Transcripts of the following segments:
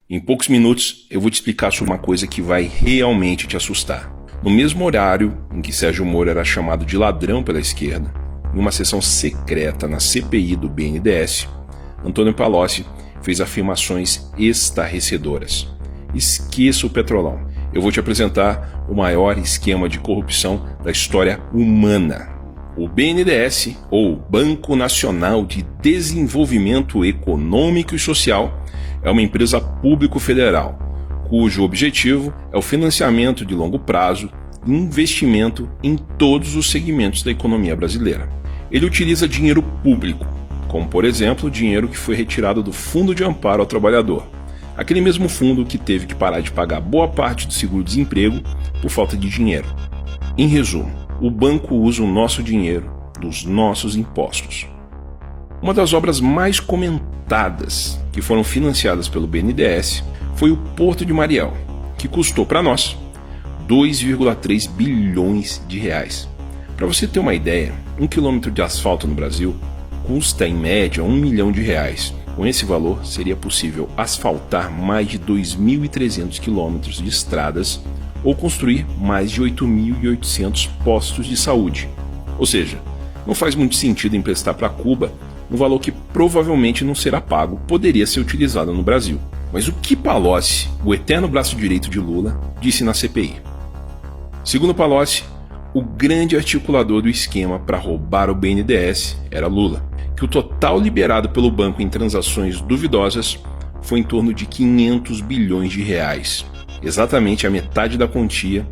Em poucos minutos eu vou te explicar sobre uma coisa que vai realmente te assustar. No mesmo horário em que Sérgio Moro era chamado de ladrão pela esquerda, em uma sessão secreta na CPI do BNDES, Antônio Palocci fez afirmações estarrecedoras. Esqueça o Petrolão. Eu vou te apresentar o maior esquema de corrupção da história humana. O BNDES, ou Banco Nacional de Desenvolvimento Econômico e Social, é uma empresa público-federal, cujo objetivo é o financiamento de longo prazo e investimento em todos os segmentos da economia brasileira. Ele utiliza dinheiro público, como por exemplo o dinheiro que foi retirado do Fundo de Amparo ao Trabalhador, aquele mesmo fundo que teve que parar de pagar boa parte do seguro-desemprego por falta de dinheiro. Em resumo, o banco usa o nosso dinheiro, dos nossos impostos. Uma das obras mais comentadas que foram financiadas pelo BNDES foi o Porto de Mariel, que custou para nós 2,3 bilhões de reais. Para você ter uma ideia, 1 quilômetro de asfalto no Brasil custa em média R$1 milhão. Com esse valor, seria possível asfaltar mais de 2.300 quilômetros de estradas ou construir mais de 8.800 postos de saúde. Ou seja, não faz muito sentido emprestar para Cuba um valor que provavelmente não será pago, poderia ser utilizado no Brasil. Mas o que Palocci, o eterno braço direito de Lula, disse na CPI? Segundo Palocci, o grande articulador do esquema para roubar o BNDES era Lula, que o total liberado pelo banco em transações duvidosas foi em torno de 500 bilhões de reais, exatamente a metade da quantia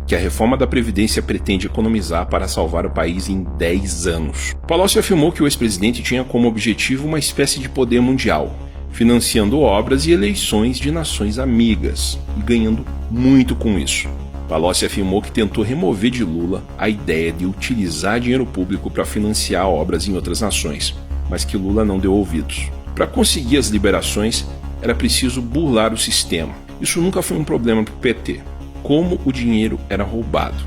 que a reforma da Previdência pretende economizar para salvar o país em 10 anos. Palocci afirmou que o ex-presidente tinha como objetivo uma espécie de poder mundial, financiando obras e eleições de nações amigas e ganhando muito com isso. Palocci afirmou que tentou remover de Lula a ideia de utilizar dinheiro público para financiar obras em outras nações, mas que Lula não deu ouvidos. Para conseguir as liberações, era preciso burlar o sistema. Isso nunca foi um problema para o PT. Como o dinheiro era roubado.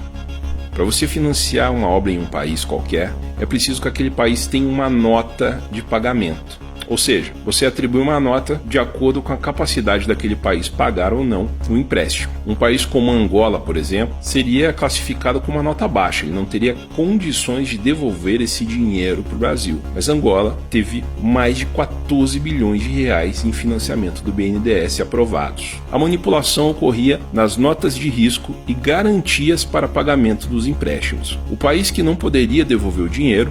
Para você financiar uma obra em um país qualquer, é preciso que aquele país tenha uma nota de pagamento. Ou seja, você atribui uma nota de acordo com a capacidade daquele país pagar ou não o empréstimo. Um país como Angola, por exemplo, seria classificado com uma nota baixa, ele não teria condições de devolver esse dinheiro para o Brasil. Mas Angola teve mais de 14 bilhões de reais em financiamento do BNDES aprovados. A manipulação ocorria nas notas de risco e garantias para pagamento dos empréstimos. O país que não poderia devolver o dinheiro,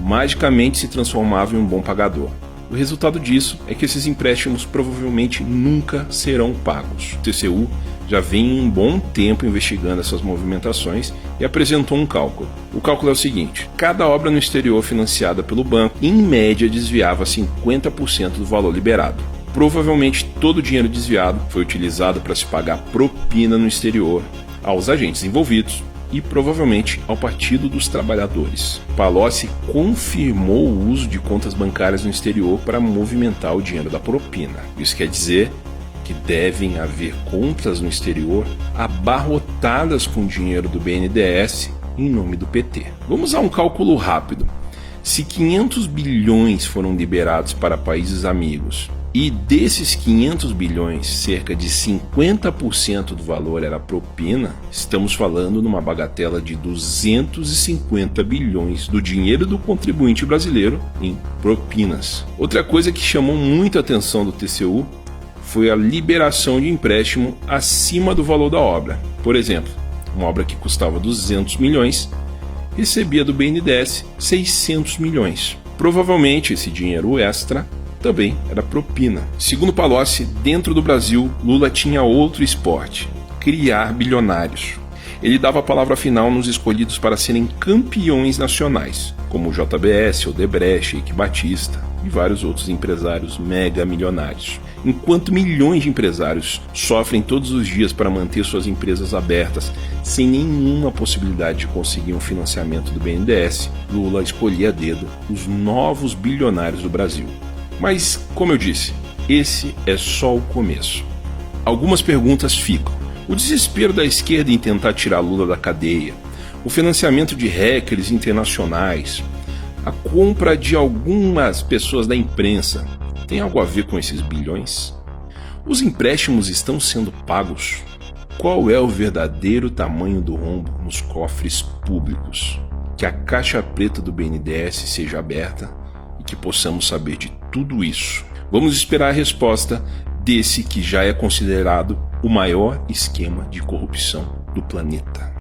magicamente se transformava em um bom pagador. O resultado disso é que esses empréstimos provavelmente nunca serão pagos. O TCU já vem um bom tempo investigando essas movimentações e apresentou um cálculo. O cálculo é o seguinte: cada obra no exterior financiada pelo banco, em média, desviava 50% do valor liberado. Provavelmente todo o dinheiro desviado foi utilizado para se pagar propina no exterior aos agentes envolvidos e provavelmente ao Partido dos Trabalhadores. Palocci confirmou o uso de contas bancárias no exterior para movimentar o dinheiro da propina. Isso quer dizer que devem haver contas no exterior abarrotadas com dinheiro do BNDES em nome do PT. Vamos a um cálculo rápido. Se 500 bilhões foram liberados para países amigos e desses 500 bilhões, cerca de 50% do valor era propina, estamos falando numa bagatela de 250 bilhões do dinheiro do contribuinte brasileiro em propinas. Outra coisa que chamou muita atenção do TCU foi a liberação de empréstimo acima do valor da obra. Por exemplo, uma obra que custava 200 milhões recebia do BNDES 600 milhões. Provavelmente esse dinheiro extra também era propina. Segundo Palocci, dentro do Brasil, Lula tinha outro esporte: criar bilionários. Ele dava a palavra final nos escolhidos para serem campeões nacionais, como o JBS, Odebrecht, Eike Batista e vários outros empresários mega milionários. Enquanto milhões de empresários sofrem todos os dias para manter suas empresas abertas sem nenhuma possibilidade de conseguir um financiamento do BNDES, Lula escolhia a dedo os novos bilionários do Brasil. Mas, como eu disse, esse é só o começo. Algumas perguntas ficam. O desespero da esquerda em tentar tirar Lula da cadeia, o financiamento de hackers internacionais, a compra de algumas pessoas da imprensa, tem algo a ver com esses bilhões? Os empréstimos estão sendo pagos? Qual é o verdadeiro tamanho do rombo nos cofres públicos? Que a caixa preta do BNDES seja aberta e que possamos saber de tudo isso. Vamos esperar a resposta desse que já é considerado o maior esquema de corrupção do planeta.